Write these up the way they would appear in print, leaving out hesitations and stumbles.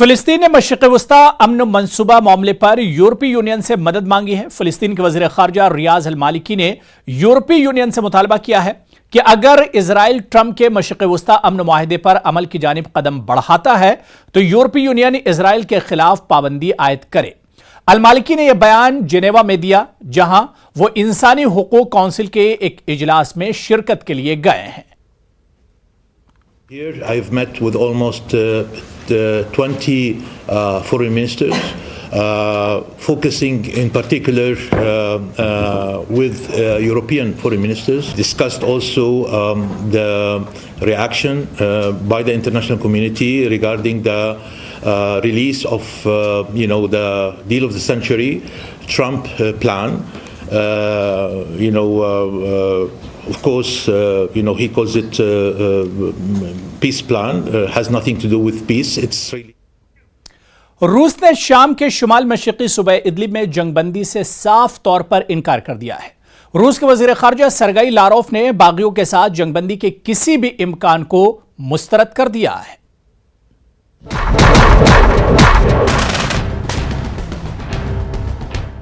फिलिस्तीन ने मशरिक़ वस्ता अमन मंसूबा मामले पर यूरोपीय यूनियन से मदद मांगी है। फिलिस्तीन के वज़ीर ख़ारजा रियाज़ अल मालिकी ने यूरोपीय यूनियन से मुतालबा किया है कि अगर इजराइल ट्रंप के मशरिक़ वस्ता अमन मुआहदे पर अमल की जानिब कदम बढ़ाता है तो यूरोपीय यूनियन इजराइल के खिलाफ पाबंदी आयद करे। अल मालिकी ने यह बयान जेनेवा में दिया, जहां वो इंसानी हुकूक काउंसिल के एक इजलास में शिरकत के लिए गए हैं। Here I've met with almost 20 foreign ministers, focusing in particular with European foreign ministers. Discussed also the reaction by the international community regarding the release of the deal of the century Trump plan. Of course, he calls it peace plan. Has nothing to do with peace. It's really. रूस ने शाम के शुमाल मशरिकी सूबे Idlib में जंगबंदी से साफ तौर पर इनकार कर दिया है। रूस के वजीर खारजा सरगई लारोफ ने बागियों के साथ जंगबंदी के किसी भी इम्कान को मुस्तरद कर दिया है।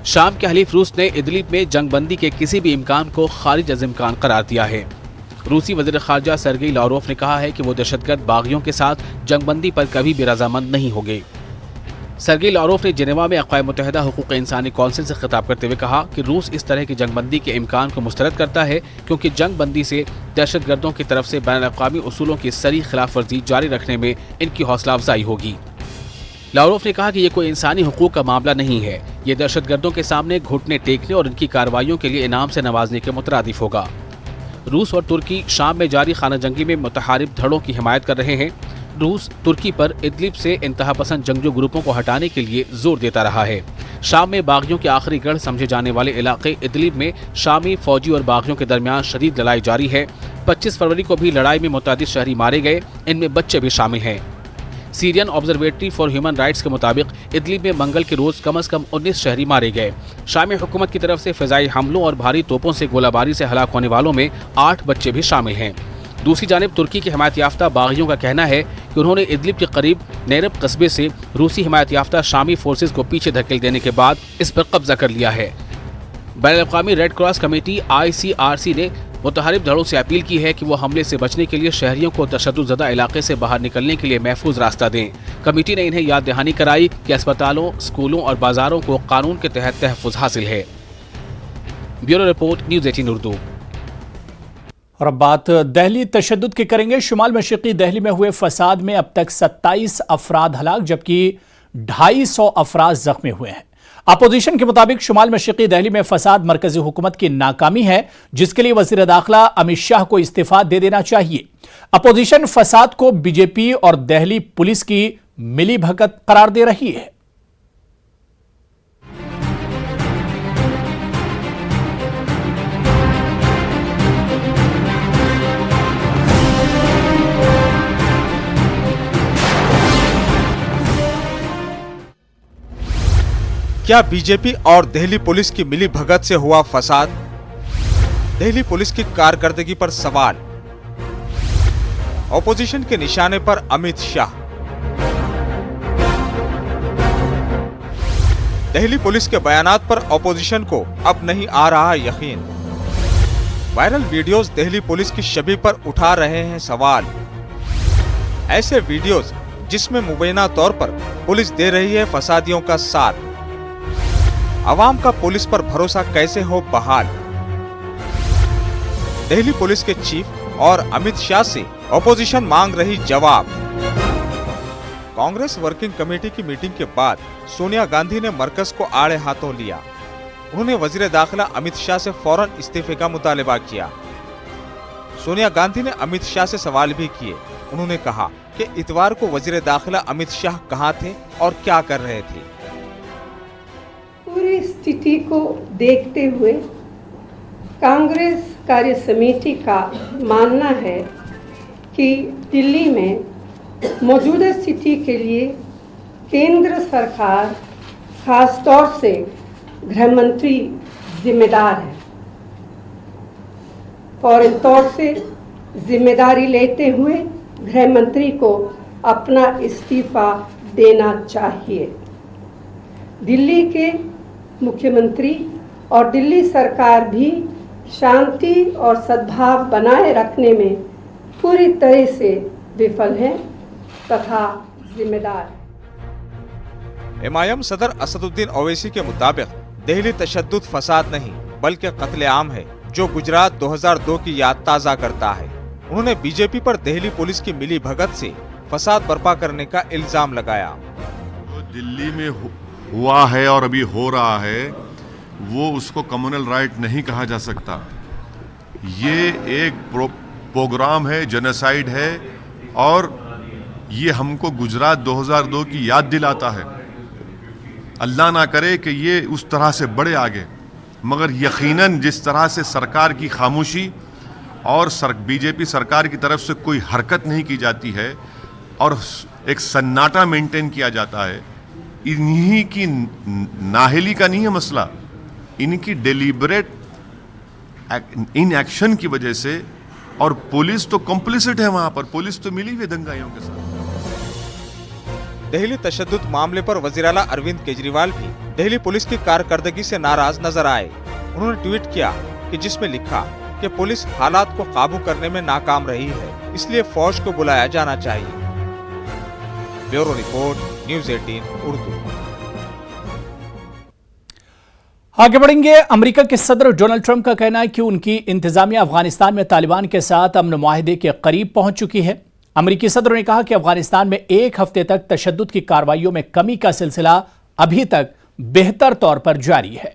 शाम के हलीफ रूस ने इदलिब में जंगबंदी के किसी भी इम्कान को खारिज अज़ इम्कान करार दिया है। रूसी वज़ीर ख़ारजा सरगई लारोफ ने कहा है कि वो दहशतगर्द बागियों के साथ जंगबंदी पर कभी भी रजामंद नहीं होंगे। सरगई लारोफ ने जेनेवा में अक़वाम मुत्तहिदा हुकूक़ इंसानी कौंसिल से खिताब करते हुए कहा कि रूस इस तरह की जंगबंदी के इम्कान को मुस्तरद करता है क्योंकि जंगबंदी से दहशतगर्दों की तरफ से बैनुल अक़वामी उसूलों की सरी खिलाफ वर्जी जारी रखने में इनकी हौसला अफजाई होगी। लारोफ ने कहा कि ये कोई इंसानी हुकूक का मामला नहीं है, ये दहशतगर्दों के सामने घुटने टेकने और इनकी कार्रवाइयों के लिए इनाम से नवाजने के मुतरादिफ होगा। रूस और तुर्की शाम में जारी खाना जंगी में मुतहारिब धड़ों की हिमायत कर रहे हैं। रूस तुर्की पर इदलिब से इंतहा पसंद जंगजू ग्रुपों को हटाने के लिए जोर देता रहा है। शाम में बागियों के आखिरी गढ़ समझे जाने वाले इलाके इदलिब में शामी फौजी और बागियों के दरमियान शदीद लड़ाई जारी है। 25 फरवरी को भी लड़ाई में मुतादिद शहरी मारे गए, इनमें बच्चे भी शामिल हैं। Syrian observatory for human rights के मुताबिक इदलिब में मंगल के रोज कम से कम 19 शहरी मारे गए। शामी हुकूमत की तरफ से फ़िज़ाई हमलों और भारी तोपों से गोलाबारी से हलाक होने वालों में 8 बच्चे भी शामिल हैं। दूसरी जानिब तुर्की के हिमायत याफ्ता बागियों का कहना है कि उन्होंने इदलिब के करीब नेरब कस्बे से रूसी हिमायत याफ्ता शामी फोर्सेज को पीछे धकेल देने के बाद इस पर कब्जा कर लिया है। बैनुल अक़वामी रेड क्रॉस कमेटी ICRC ने मुतहारिब धड़ों से अपील की है कि वो हमले से बचने के लिए शहरियों को तशद्दुद इलाके से बाहर निकलने के लिए महफूज रास्ता दें। कमेटी ने इन्हें याद दहानी कराई कि अस्पतालों, स्कूलों और बाजारों को कानून के तहत तहफ़्फ़ुज़ हासिल है। Bureau report, news 18 Urdu. और अब बात दहली तशद्दुद की करेंगे। शुमाल मशरिकी दहली में हुए फसाद में अब तक 27 अफराद हलाक जबकि 250 अफराद जख्मी हुए हैं। अपोजिशन के मुताबिक शुमाल मशरिकी दहली में फसाद मरकजी हुकूमत की नाकामी है, जिसके लिए वजीर दाखिला अमित शाह को इस्तीफा दे देना चाहिए। अपोजिशन फसाद को बीजेपी और दहली पुलिस की मिली भगत करार दे रही है। क्या बीजेपी और दिल्ली पुलिस की मिली भगत से हुआ फसाद? दिल्ली पुलिस की कारकर्दगी पर सवाल। ऑपोजिशन के निशाने पर अमित शाह। दिल्ली पुलिस के बयानात पर ऑपोजिशन को अब नहीं आ रहा यकीन। वायरल वीडियोस दिल्ली पुलिस की छवि पर उठा रहे हैं सवाल। ऐसे वीडियोस जिसमें मुबैना तौर पर पुलिस दे रही है फसादियों का साथ। अवाम का पुलिस पर भरोसा कैसे हो बहाल? दिल्ली पुलिस के चीफ और अमित शाह से ऑपोजिशन मांग रही जवाब। कांग्रेस वर्किंग कमेटी की मीटिंग के बाद सोनिया गांधी ने मरकज को आड़े हाथों लिया। उन्होंने वजीर दाखिला अमित शाह से फौरन इस्तीफे का मुतालबा किया। सोनिया गांधी ने अमित शाह से सवाल भी किए। उन्होंने कहा कि इतवार को वजीर दाखिला अमित शाह कहां थे और क्या कर रहे थे। पूरी स्थिति को देखते हुए कांग्रेस कार्य समिति का मानना है कि दिल्ली में मौजूदा स्थिति के लिए केंद्र सरकार खास तौर से गृह मंत्री जिम्मेदार है। फौरन तौर से जिम्मेदारी लेते हुए गृह मंत्री को अपना इस्तीफा देना चाहिए। दिल्ली के मुख्यमंत्री और दिल्ली सरकार भी शांति और सद्भाव बनाए रखने में पूरी तरह से विफल है तथा जिम्मेदार है। एमआईएम सदर असदुद्दीन ओवैसी के मुताबिक दिल्ली तशद्दुद फसाद नहीं बल्कि कत्लेआम है जो गुजरात 2002 की याद ताज़ा करता है। उन्होंने बीजेपी पर दिल्ली पुलिस की मिली भगत से फसाद बर्पा करने का इल्जाम लगाया। जो दिल्ली में हुआ है और अभी हो रहा है वो उसको कम्युनल राइट नहीं कहा जा सकता। ये एक प्रोग्राम है, जेनोसाइड है और ये हमको गुजरात 2002 की याद दिलाता है। अल्लाह ना करे कि ये उस तरह से बढ़े आगे, मगर यकीनन जिस तरह से सरकार की खामोशी और बीजेपी सरकार की तरफ से कोई हरकत नहीं की जाती है और एक सन्नाटा मेंटेन किया जाता है, इन्हीं की नाहली का नहीं है मसला, इनकी डेलिबरेट इन एक्शन की वजह से। और पुलिस तो कॉम्प्लिसिट है, वहां पर पुलिस तो मिली हुई दंगाइयों के साथ। दिल्ली तशद्दुद मामले पर वज़ीर-ए-आला अरविंद केजरीवाल भी दिल्ली पुलिस की कारकर्दगी से नाराज नजर आए। उन्होंने ट्वीट किया कि जिसमें लिखा कि पुलिस हालात को काबू करने में नाकाम रही है, इसलिए फौज को बुलाया जाना चाहिए। Bureau report, news 18 Urdu. आगे बढ़ेंगे। अमेरिका के सदर डोनाल्ड ट्रंप का कहना है कि उनकी इंतजामिया अफगानिस्तान में तालिबान के साथ अमन मुआहदे के करीब पहुंच चुकी है। अमेरिकी सदर ने कहा कि अफगानिस्तान में एक हफ्ते तक तशद्दुद की कार्रवाइयों में कमी का सिलसिला अभी तक बेहतर तौर पर जारी है।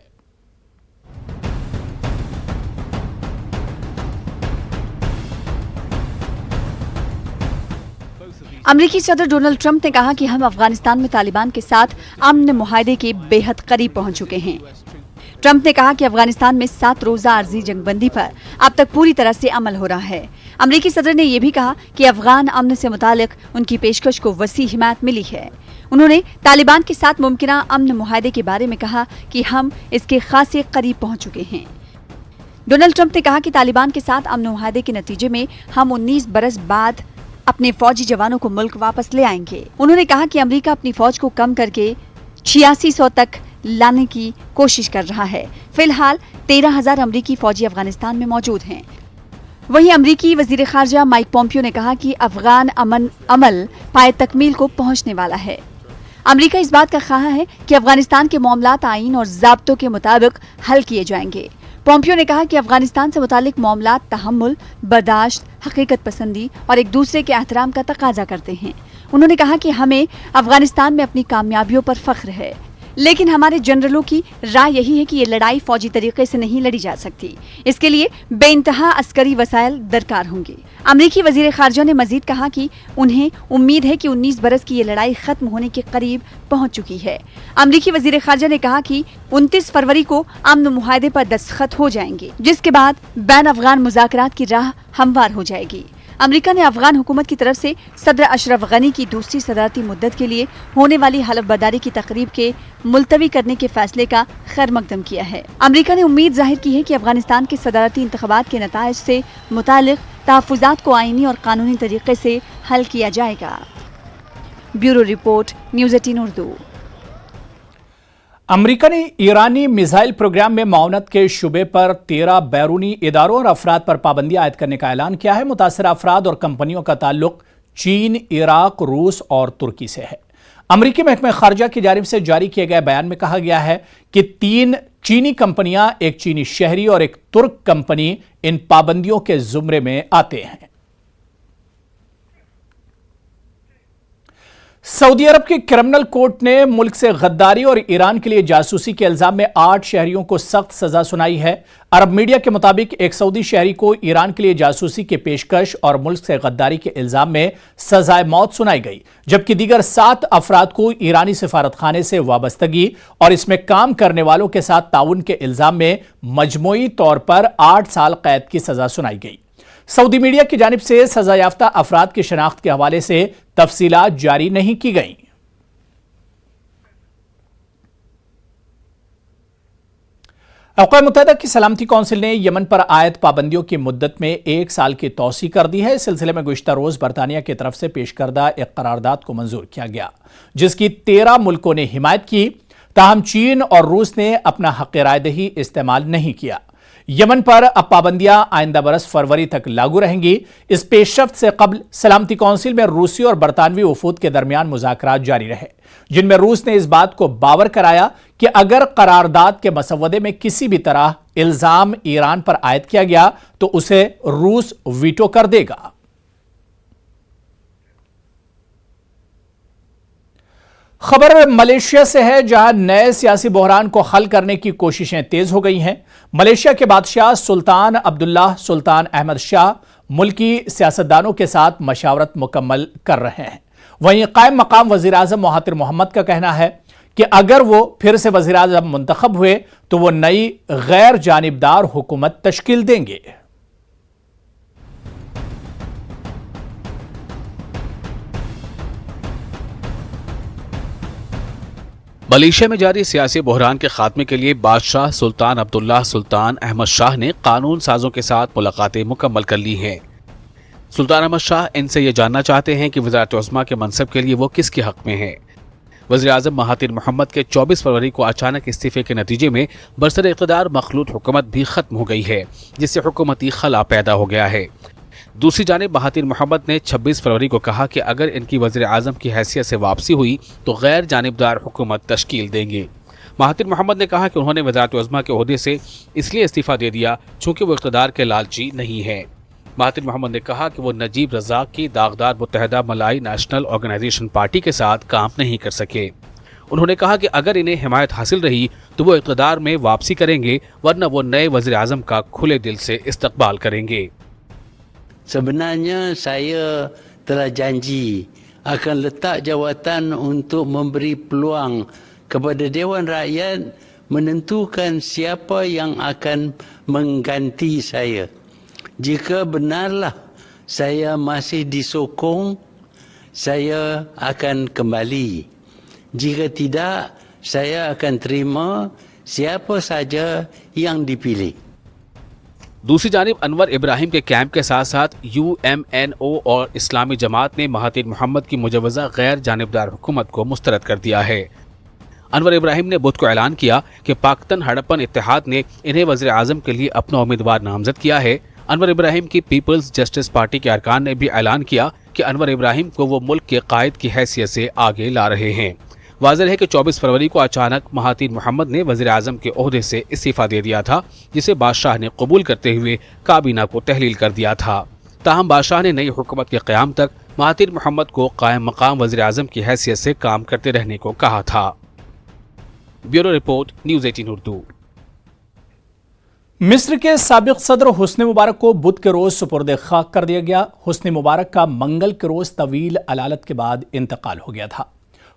अमेरिकी सदर डोनाल्ड ट्रंप ने कहा कि हम अफगानिस्तान में तालिबान के साथ अमन मुआहदे के बेहद करीब पहुंच चुके हैं। ट्रंप ने कहा कि अफगानिस्तान में 7 रोजा आर्जी जंगबंदी पर अब तक पूरी तरह से अमल हो रहा है। अमेरिकी सदर ने यह भी कहा कि अफगान अमन से मुतालिक उनकी पेशकश को वसी हिमायत मिली है। उन्होंने तालिबान के साथ मुमकिना अमन मुआहदे के बारे में कहा कि हम इसके खासे करीब पहुंच चुके हैं। डोनाल्ड ट्रंप ने कहा कि तालिबान के साथ अमन मुआहदे के नतीजे में हम 19 बरस बाद अपने फौजी जवानों को मुल्क वापस ले आएंगे। उन्होंने कहा कि अमेरिका अपनी फौज को कम करके 8600 तक लाने की कोशिश कर रहा है। फिलहाल 13,000 अमेरिकी फौजी अफगानिस्तान में मौजूद हैं। वहीं अमेरिकी वजीर खारजा माइक पोम्पियो ने कहा कि अफगान अमल पाए तकमील को पहुंचने वाला है। अमेरिका इस बात का ख्वाह है कि अफगानिस्तान के मामलात आईन और ज़ाब्तों के मुताबिक हल किए जाएंगे। पोम्पियो ने कहा कि अफगानिस्तान से मुतालिक मामलात तहम्मुल, बर्दाश्त, हकीकत पसंदी और एक दूसरे के एहतराम का तकाजा करते हैं। उन्होंने कहा कि हमें अफगानिस्तान में अपनी कामयाबियों पर फख्र है, लेकिन हमारे जनरलों की राय यही है कि ये लड़ाई फौजी तरीके से नहीं लड़ी जा सकती। इसके लिए बेइंतहा अस्करी वसाइल दरकार होंगे। अमेरिकी वजीर खारजा ने मजीद कहा कि उन्हें उम्मीद है कि 19 बरस की ये लड़ाई खत्म होने के करीब पहुंच चुकी है। अमेरिकी वजीर खारजा ने कहा कि 29 फरवरी को अमन मुआहदे पर दस्तखत हो जाएंगे, जिसके बाद बैन अफगान मुज़ाकरात की राह हमवार हो जाएगी। अमेरिका ने अफगान हुकूमत की तरफ से सदर अशरफ गनी की दूसरी सदारती मुद्दत के लिए होने वाली हलफ बर्दारी की तकरीब के मुलतवी करने के फैसले का खैर मकदम किया है। अमेरिका ने उम्मीद जाहिर की है कि अफगानिस्तान के सदारती इंतखाबात के नताइज से मुतालिक तहफ़्फ़ुज़ात को आईनी और कानूनी तरीके से हल किया जाएगा। Bureau report, news 18 Urdu. America ने ईरानी मिसाइल प्रोग्राम में माउनत के शुबे पर 13 बैरूनी इदारों और अफराद पर पाबंदी आयद करने का ऐलान किया है। मुतासर अफराद और कंपनियों का ताल्लुक चीन, इराक, रूस और तुर्की से है। अमेरिकी महकमे खारजा की जानिब से जारी किए गए बयान में कहा गया है कि 3 चीनी कंपनियां, एक चीनी शहरी और एक तुर्क कंपनी इन पाबंदियों के जुमरे में आते हैं। सऊदी अरब की क्रिमिनल कोर्ट ने मुल्क से गद्दारी और ईरान के लिए जासूसी के इल्जाम में 8 शहरियों को सख्त सजा सुनाई है। अरब मीडिया के मुताबिक एक सऊदी शहरी को ईरान के लिए जासूसी की पेशकश और मुल्क से गद्दारी के इल्जाम में सजाए मौत सुनाई गई, जबकि दीगर 7 अफराद को ईरानी सिफारतखाने से वाबस्तगी और इसमें काम करने वालों के साथ ताउन के इल्जाम में मजमूई तौर पर 8 साल कैद की सजा सुनाई गई। सऊदी मीडिया की जानिब से सजा याफ्ता अफराद की शनाख्त के हवाले से तफसीलात जारी नहीं की गई। अक़वाम मुत्तहिदा की सलामती कौंसिल ने यमन पर आयद पाबंदियों की मुद्दत में 1 साल की तौसी कर दी है। इस सिलसिले में गुज़िश्ता रोज़ बरतानिया की तरफ से पेश करदा एक करारदाद को मंजूर किया गया, जिसकी 13 मुल्कों ने हिमायत की। ताहम चीन और रूस ने अपना हक़ रायदही इस्तेमाल नहीं किया। यमन पर अब पाबंदियां आइंदा बरस फरवरी तक लागू रहेंगी। इस पेशरफ्त से कबल सलामती कौंसिल में रूसी और बरतानवी वफूद के दरमियान मुज़ाकरात जारी रहे, जिनमें रूस ने इस बात को बावर कराया कि अगर करारदाद के मसवदे में किसी भी तरह इल्जाम ईरान पर आयद किया गया तो उसे रूस वीटो कर देगा। खबर मलेशिया से है, जहां नए सियासी बहरान को हल करने की कोशिशें तेज हो गई हैं। मलेशिया के बादशाह सुल्तान अब्दुल्लाह सुल्तान अहमद शाह मुल्की सियासतदानों के साथ मशावरत मुकम्मल कर रहे हैं। वहीं कायम मकाम वज़ीर आज़म महातिर मोहम्मद का कहना है कि अगर वो फिर से वज़ीर आज़म मुंतखब हुए तो वो नई गैर जानिबदार हुकूमत तश्कील देंगे। मलेशिया में जारी सियासी बहरान के खात्मे के लिए बादशाह सुल्तान अब्दुल्लाह सुल्तान अहमद शाह ने कानून साजों के साथ मुलाकातें मुकम्मल कर ली हैं। सुल्तान अहमद शाह इनसे ये जानना चाहते हैं कि वज़ारत उज़्मा के मनसब के लिए वो किसके हक में हैं। वज़ीर आज़म महातिर मोहम्मद के 24 फरवरी को अचानक इस्तीफे के नतीजे में बरसर इक़्तिदार मखलूत हुकूमत भी खत्म हो गई है, जिससे हुकूमती खला पैदा हो गया है। दूसरी जानिब महातिर मोहम्मद ने 26 फरवरी को कहा कि अगर इनकी वज़ीर आज़म की हैसियत से वापसी हुई तो गैर जानिबदार हुकूमत तश्कील देंगे। महातिर मोहम्मद ने कहा कि उन्होंने वज़ारत उज़्मा के ओहदे से इसलिए इस्तीफ़ा दे दिया चूँकि वो इक़्तिदार के लालची नहीं है। महातिर मोहम्मद ने कहा कि वो नजीब रज़ाक की दागदार मुत्तहिदा मलाई नेशनल ऑर्गेनाइजेशन पार्टी के साथ काम नहीं कर सके। उन्होंने कहा कि अगर इन्हें हिमायत हासिल रही तो वो इक़्तिदार में वापसी करेंगे, वरना वो नए वज़ीर आज़म का खुले दिल से इस्तकबाल करेंगे। Sebenarnya saya telah janji akan letak jawatan untuk memberi peluang kepada Dewan Rakyat menentukan siapa yang akan mengganti saya. Jika benarlah saya masih disokong, saya akan kembali. Jika tidak, saya akan terima siapa saja yang dipilih. दूसरी जानिब अनवर इब्राहिम के camp के साथ साथ UMNO और इस्लामी जमात ने Mahathir Mohamad की मुजवज़ा गैर जानिबदार हुकूमत को मुस्तरद कर दिया है। अनवर इब्राहिम ने बुध को ऐलान किया कि पाकिस्तान हड़प्पन इत्तेहाद ने इन्हें वज़ीर आज़म के लिए अपना उम्मीदवार नामजद किया है। अनवर इब्राहिम की पीपल्स जस्टिस पार्टी के अरकान ने भी ऐलान किया कि अनवर इब्राहिम को वो मुल्क के कायद की हैसियत से आगे ला रहे हैं। वाज़ेह है कि 24 फरवरी को अचानक महातिर मोहम्मद ने वज़ीर आज़म के ओहदे से इस्तीफ़ा दे दिया था, जिसे बादशाह ने कबूल करते हुए काबीना को तहलील कर दिया था। ताहम बादशाह ने नई हुकूमत के क़याम तक महातिर मोहम्मद को कायम मकाम वज़ीर आज़म की हैसियत से काम करते रहने को कहा था। Bureau report, news 18 Urdu. मिस्र के साबिक सदर हुस्नी मुबारक को बुध के रोज सुपुर्द खाक कर दिया गया। हुस्नी मुबारक का मंगल के रोज तवील अलालत के बाद इंतकाल हो गया था।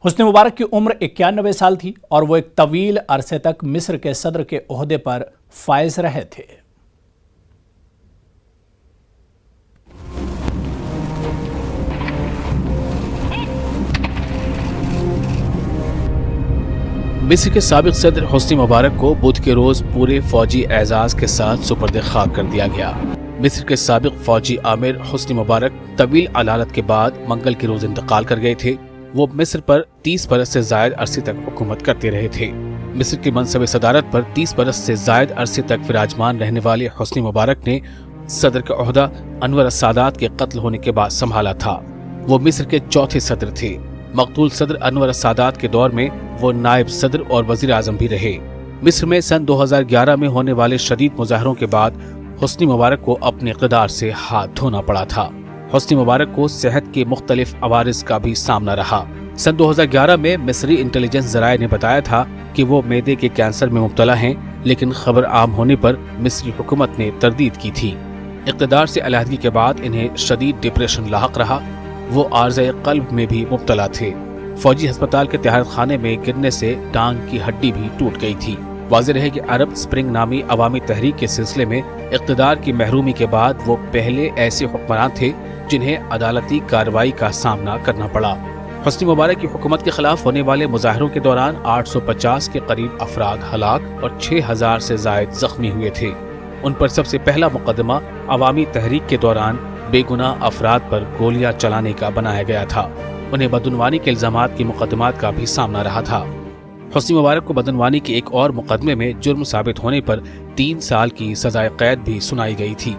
हुस्नी मुबारक की उम्र 91 साल थी और वो एक तवील अरसे तक मिस्र के सदर के ओहदे पर फायज रहे थे। मिस्र के साबिक सदर हुस्नी मुबारक को बुध के रोज पूरे फौजी एजाज के साथ सुपुर्द खाक कर दिया गया। मिस्र के साबिक फौजी आमिर हुस्नी मुबारक तवील अलालत के बाद मंगल के रोज इंतकाल कर गए थे। वो मिस्र पर 30 बरस से जायद अरसे तक हुकूमत करते रहे थे। मिस्र की मनसब सदारत पर 30 बरस से जायद अरसे तक विराजमान रहने वाले हुस्नी मुबारक ने सदर का ओहदा अनवर सादात के कत्ल होने के बाद संभाला था। वो मिस्र के चौथे सदर थे। मकतूल सदर अनवर सादात के दौर में वो नायब सदर और वजीर आजम भी रहे। मिस्र में सन 2011 में होने वाले शदीद मुजाहरों के बाद हुस्नी मुबारक को अपने इक़्तिदार से हाथ धोना पड़ा था। हुस्नी मुबारक को सेहत के मुख्तलिफ अवारिस का भी सामना रहा। सन 2011 में मिस्री इंटेलिजेंस जराये ने बताया था कि वो मैदे के कैंसर में मुब्तला हैं, लेकिन खबर आम होने पर मिस्री हुकूमत ने तरदीद की थी। इक़्तिदार से अलहदगी के बाद इन्हें शदीद डिप्रेशन लाहक रहा। वो आर्ज़े क़ल्ब में भी मुब्तला थे। फौजी अस्पताल के तहरीर खाने में गिरने से टांग की हड्डी भी टूट गई थी। वाज़ेह रहे कि अरब स्प्रिंग नामी अवामी तहरीक के सिलसिले में इक़्तिदार की महरूमी के बाद वो पहले ऐसे हुक्मरान थे जिन्हें अदालती कार्रवाई का सामना करना पड़ा। حسنی مبارک کی حکومت کے خلاف ہونے والے مظاہروں کے دوران 850 کے قریب افراد ہلاک اور 6000 سے زائد زخمی ہوئے تھے۔ ان پر سب سے پہلا مقدمہ عوامی تحریک کے دوران بے گناہ افراد پر گولیاں چلانے کا بنایا گیا تھا۔ انہیں بدعنوانی کے الزامات کے مقدمات کا بھی سامنا رہا تھا۔ حسنی مبارک کو بدعنوانی کے ایک اور مقدمے میں جرم ثابت ہونے پر 3 سال کی سزائے قید بھی سنائی گئی تھی،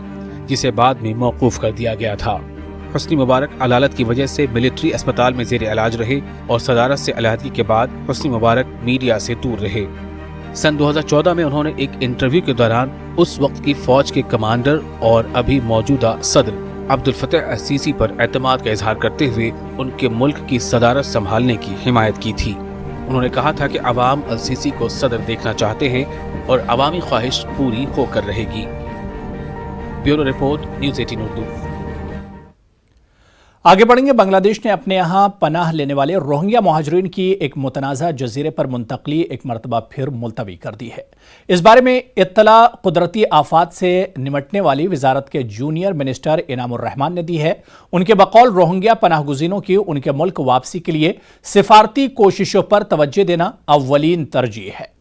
جسے بعد میں موقوف کر دیا گیا تھا۔ حسنی مبارک علالت کی وجہ سے ملٹری اسپتال میں زیر علاج رہے اور صدارت سے علیحدگی کے بعد حسنی مبارک میڈیا سے دور رہے۔ سن 2014 میں انہوں نے ایک انٹرویو کے دوران اس وقت کی فوج کے کمانڈر اور ابھی موجودہ صدر عبد الفتاح السیسی پر اعتماد کا اظہار کرتے ہوئے ان کے ملک کی صدارت سنبھالنے کی حمایت کی تھی۔ انہوں نے کہا تھا کہ عوام السیسی کو صدر دیکھنا چاہتے ہیں اور عوامی خواہش پوری ہو کر رہے گی۔ Bureau report, news 18 Urdu. آگے بڑھیں گے۔ بنگلہ دیش نے اپنے یہاں پناہ لینے والے روہنگیا مہاجرین کی ایک متنازع جزیرے پر منتقلی ایک مرتبہ پھر ملتوی کر دی ہے۔ اس بارے میں اطلاع قدرتی آفات سے نمٹنے والی وزارت کے جونیئر منسٹر انعام الرحمان نے دی ہے۔ ان کے بقول روہنگیا پناہ گزینوں کی ان کے ملک واپسی کے لیے سفارتی کوششوں پر توجہ دینا اولین ترجیح ہے۔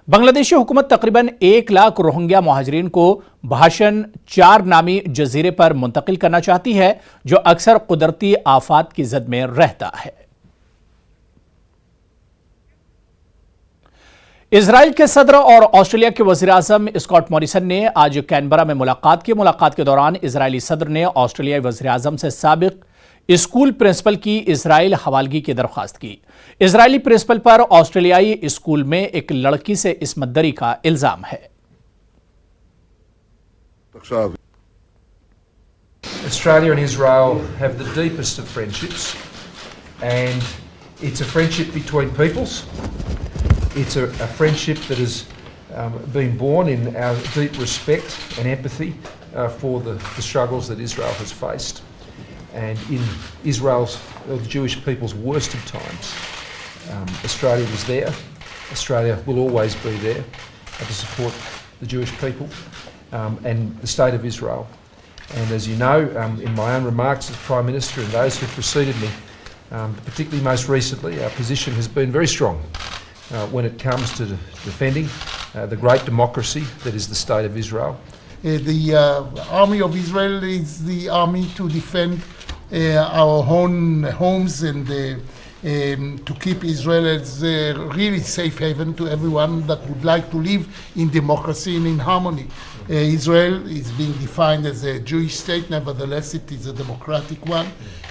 بنگلہ دیشی حکومت تقریباً 1 لاکھ روہنگیا مہاجرین کو بھاشن 4 نامی جزیرے پر منتقل کرنا چاہتی ہے، جو اکثر قدرتی آفات کی زد میں رہتا ہے۔ اسرائیل کے صدر اور آسٹریلیا کے وزیر اعظم اسکاٹ موریسن نے آج کینبرا میں ملاقات کی۔ ملاقات کے دوران اسرائیلی صدر نے آسٹریلیائی وزیر اعظم سے سابق اسکول پرنسپل کی اسرائیل حوالگی کی درخواست کی۔ اسرائیلی پرنسپل پر آسٹریلیائی اسکول میں ایک لڑکی سے عصمت دری کا الزام ہے۔ Australia and Israel have the deepest of friendships, and it's a friendship between peoples. It's a friendship that has been born in our deep respect and empathy for the struggles that Israel has faced. And in Israel's, the Jewish people's worst of times, Australia was there. Australia will always be there to support the Jewish people and the state of Israel. And as you know, in my own remarks as Prime Minister and those who preceded me, particularly most recently, our position has been very strong when it comes to defending the great democracy that is the state of Israel. The army of Israel is the army to defend our own homes and to keep Israel as a really safe haven to everyone that would like to live in democracy and in harmony. Israel is being defined as a Jewish state, nevertheless it is a democratic one.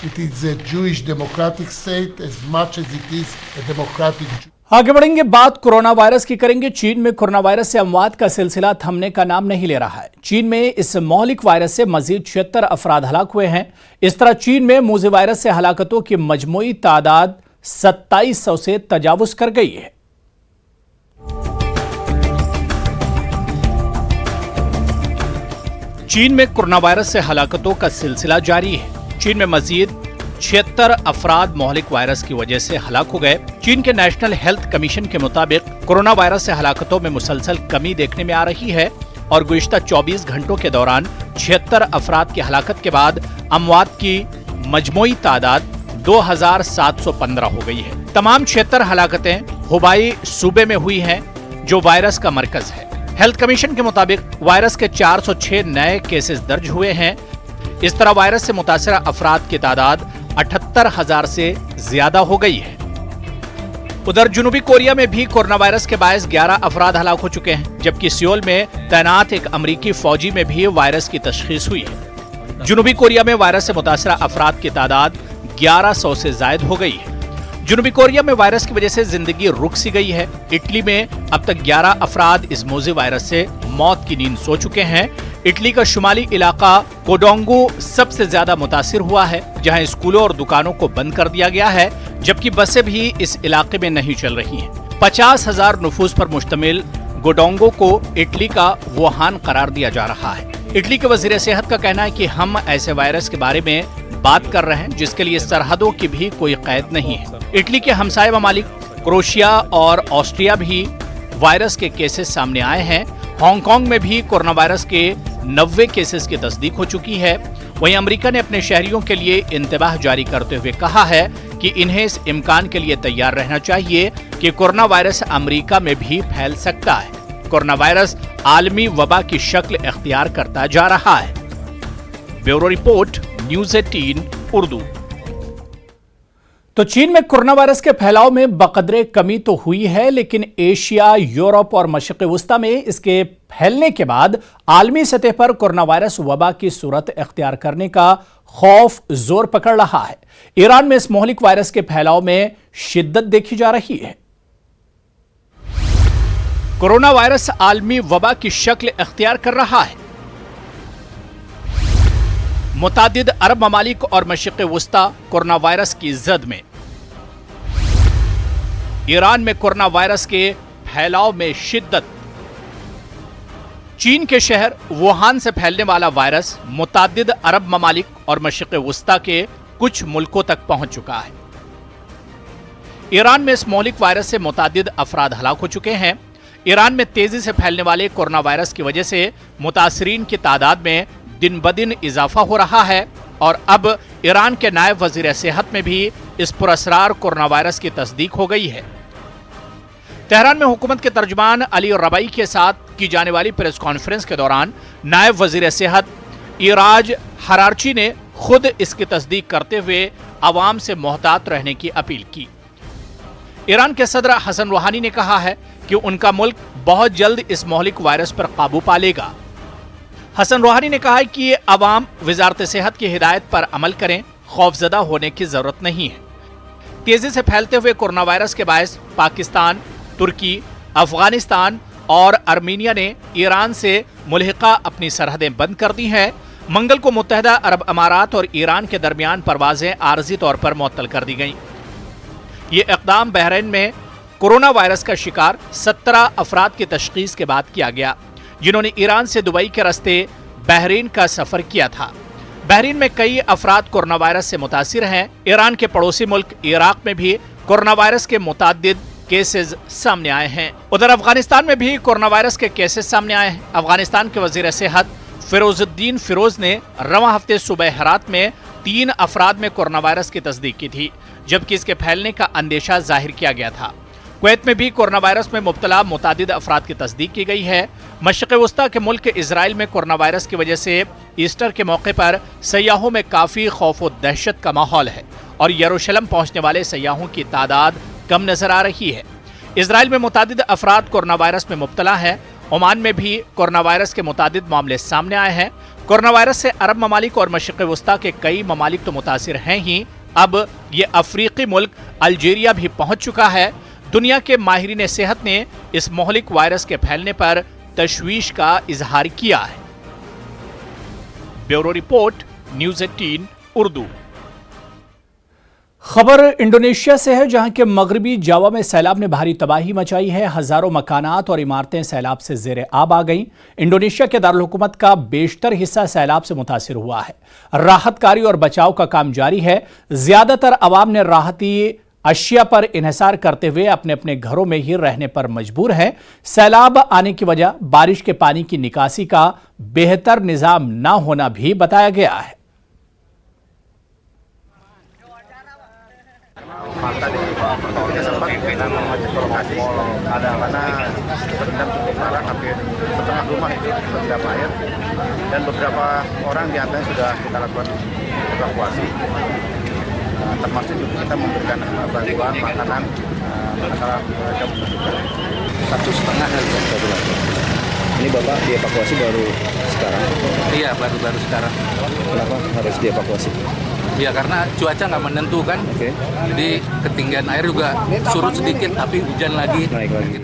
It is a Jewish democratic state as much as it is a democratic آگے بڑھیں گے۔ بات corona virus کی کریں گے۔ چین میں corona virus سے اموات کا سلسلہ تھمنے کا نام نہیں لے رہا ہے۔ چین میں اس مہلک وائرس سے مزید 76 افراد ہلاک ہوئے ہیں۔ اس طرح چین میں موذی وائرس سے ہلاکتوں کی مجموعی تعداد 2700 سے تجاوز کر گئی ہے۔ چین میں کورونا وائرس سے ہلاکتوں کا سلسلہ جاری ہے۔ چین میں مزید 76 افراد مہلک وائرس کی وجہ سے ہلاک ہو گئے۔ چین کے نیشنل ہیلتھ کمیشن کے مطابق کورونا وائرس سے ہلاکتوں میں مسلسل کمی دیکھنے میں آ رہی ہے اور گزشتہ 24 گھنٹوں کے دوران 76 افراد کی ہلاکت کے بعد اموات کی مجموعی تعداد 2715 ہو گئی ہے۔ تمام 76 ہلاکتیں ہبائی صوبے میں ہوئی ہیں جو وائرس کا مرکز ہے۔ ہیلتھ کمیشن کے مطابق وائرس کے 406 نئے کیسز درج ہوئے ہیں۔ اس طرح وائرس سے متاثرہ افراد کی تعداد 78,000 سے زیادہ ہو گئی ہے۔ ادھر جنوبی کوریا میں بھی کورونا وائرس کے باعث 11 افراد ہلاک ہو چکے ہیں، جبکہ سیول میں تعینات ایک امریکی فوجی میں بھی وائرس کی تشخیص ہوئی ہے۔ جنوبی کوریا میں وائرس سے متاثرہ افراد کی تعداد 1100 سے زائد ہو گئی ہے۔ جنوبی کوریا میں وائرس کی وجہ سے زندگی رک سی گئی ہے۔ اٹلی میں اب تک 11 افراد اس موذی وائرس سے موت کی نیند سو چکے ہیں۔ اٹلی کا شمالی علاقہ کوڈونگو سب سے زیادہ متاثر ہوا ہے، جہاں اسکولوں اور دکانوں کو بند کر دیا گیا ہے، جبکہ بسیں بھی اس علاقے میں نہیں چل رہی ہیں۔ 50,000 نفوس پر مشتمل کوڈونگو کو اٹلی کا ووہان قرار دیا جا رہا ہے۔ اٹلی کے وزیر صحت کا کہنا ہے کہ ہم ایسے وائرس کے بارے میں بات کر رہے ہیں جس کے لیے سرحدوں کی بھی کوئی قید نہیں ہے۔ اٹلی کے ہمسائے ممالک کروشیا اور آسٹریا بھی وائرس کے کیسز سامنے آئے ہیں۔ ہانگ کانگ میں بھی کورونا وائرس کے 90 کیسز کی تصدیق ہو چکی ہے۔ وہیں امریکہ نے اپنے شہریوں کے لیے انتباہ جاری کرتے ہوئے کہا ہے कि इन्हें इस इम्कान के लिए तैयार रहना चाहिए कि कोरोना वायरस अमेरिका में भी फैल सकता है। कोरोना वायरस आलमी वबा की शक्ल इख्तियार करता जा रहा है। Bureau report, news 18 Urdu. तो चीन में कोरोना वायरस के फैलाव में बकदरे कमी तो हुई है, लेकिन एशिया, यूरोप और मशरिक़ वस्ता में इसके फैलने के बाद आलमी सतह पर कोरोना वायरस वबा की सूरत इख्तियार करने का खौफ जोर पकड़ रहा है। ईरान में इस मोहलिक वायरस के फैलाव में शिद्दत देखी जा रही है। कोरोना वायरस आलमी वबा की शक्ल इख्तियार कर रहा है। मुतादिद अरब ममालिक और मशरिक़ वस्ता कोरोना वायरस की जद में। ईरान में कोरोना वायरस के फैलाव में शिद्दत। चीन के शहर वुहान से फैलने वाला वायरस मुतादिद अरब ममालिक और मशरिक़ वस्ता के कुछ मुल्कों तक पहुंच चुका है। ईरान में इस मोहलिक वायरस से मुतादिद अफराद हलाक हो चुके हैं। ईरान में तेजी से फैलने वाले कोरोना वायरस की वजह से मुतासरीन की तादाद में दिन ब दिन इजाफा हो रहा है और अब ईरान के नायब वजीर सेहत में भी इस पुरअसरार कोरोना वायरस की तस्दीक हो गई है। तेहरान में हुकूमत के तर्जुमान अली रबाई के साथ की जाने वाली प्रेस कॉन्फ्रेंस के दौरान नायब वजीर सेहत इराज हरारची ने खुद इसकी तस्दीक करते हुए अवाम से मोहतात रहने की अपील की। ईरान के सदर हसन रूहानी ने कहा है कि उनका मुल्क बहुत जल्द इस मोहलिक वायरस पर काबू पा लेगा। हसन रूहानी ने कहा है कि अवाम वजारत सेहत की हिदायत पर अमल करें, खौफजदा होने की जरूरत नहीं है। तेजी से फैलते हुए कोरोना वायरस के बायस पाकिस्तान, तुर्की, अफगानिस्तान और आर्मीनिया ने ईरान से मुल्हिका अपनी सरहदें बंद कर दी हैं। मंगल को मुत्तहदा अरब अमारात और ईरान के दरमियान परवाजें आरजी तौर पर मुअत्तल कर दी गईं। ये इक़दाम बहरीन में कोरोना वायरस का शिकार 17 अफराद की तशखीस के बाद किया गया, जिन्होंने ईरान से दुबई के रास्ते बहरीन का सफर किया था। बहरीन में कई अफराद कोरोना वायरस से मुतासिर हैं। ईरान के पड़ोसी मुल्क इराक में भी कोरोना वायरस के मुताद्दिद केसेस सामने आए हैं। उधर अफगानिस्तान में भी कोरोना वायरस के केसेस सामने आए हैं। अफगानिस्तान के वजीर सेहत फिरोजुद्दीन फिरोज ने रवां हफ्ते सुबह हरात में 3 अफराद में कोरोना वायरस की तस्दीक की थी, जबकि इसके फैलने का अंदेशा जाहिर किया गया था। कुवैत में भी कोरोना वायरस में मुब्तला मुतादिद अफराद की तस्दीक की गई है। मशरिक़ वस्ता के मुल्क इजराइल में कोरोना वायरस की वजह से ईस्टर के मौके पर सयाहों में काफ़ी खौफ व दहशत का माहौल है और यरूशलेम पहुंचने वाले सयाहों की तादाद कम नजर आ रही है। इजराइल में मुतादिद अफराद कोरोना वायरस में मुब्तला है। ओमान में भी कोरोना वायरस के मुतादिद मामले सामने आए हैं। कोरोना वायरस से अरब ममालिक और मशरिक़ वस्ता के कई ममालिक तो मुतासिर हैं ही, अब ये अफ्रीकी मुल्क अल्जीरिया भी पहुंच चुका है। दुनिया के माहिरीन सेहत ने इस मोहलिक वायरस के फैलने पर तशवीश का इजहार किया है। Bureau report, news 18 Urdu. खबर इंडोनेशिया से है, जहां के मगरबी जावा में सैलाब ने भारी तबाही मचाई है। हजारों मकानात और इमारतें सैलाब से जेर आब आ गईं। इंडोनेशिया के दारुल हुकूमत का बेशतर हिस्सा सैलाब से मुतासिर हुआ है। राहत कारी और बचाव का काम जारी है। ज्यादातर अवाम ने राहती अशिया पर इन्हिसार करते हुए अपने अपने घरों में ही रहने पर मजबूर हैं। सैलाब आने की वजह बारिश के पानी की निकासी का बेहतर निजाम न होना भी बताया गया है। Maka di kita sempat kita mengajak ke lokasi ada karena berendam cukup parah, hampir setengah rumah itu terendam air dan beberapa orang di atasnya sudah kita lakukan evakuasi, termasuk juga kita memberikan bantuan makanan manakala mereka membutuhkan. 1,5 hari yang baru lagi. Ini Bapak dievakuasi baru sekarang? Iya, baru sekarang. Kenapa harus dievakuasi? Ya karena cuaca nggak menentu kan, jadi ketinggian air juga surut sedikit, tapi hujan lagi. Naik lagi.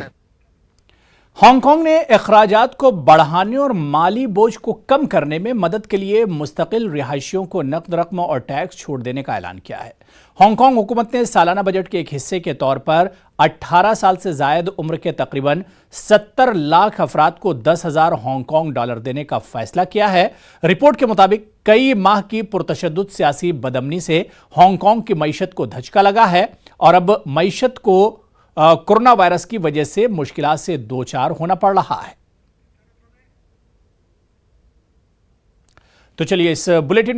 Hong Kong ने अखराजात को बढ़ाने और माली बोझ को कम करने में मदद के लिए मुस्तकिल रिहायशियों को नकद रकम और टैक्स छूट देने का ऐलान किया है। हांगकांग हुकूमत ने सालाना बजट के एक हिस्से के तौर पर 18 साल से जायद उम्र के तकरीबन 70 लाख अफराद को 10,000 हांगकांग डॉलर देने का फैसला किया है। रिपोर्ट के मुताबिक कई माह की पुरतशद्दुद सियासी बदअमनी से हांगकांग की मईशत को धचका लगा है और अब मईशत को कोरोना वायरस की वजह से मुश्किलात से दो चार होना पड़ रहा है। तो चलिए इस बुलेटिन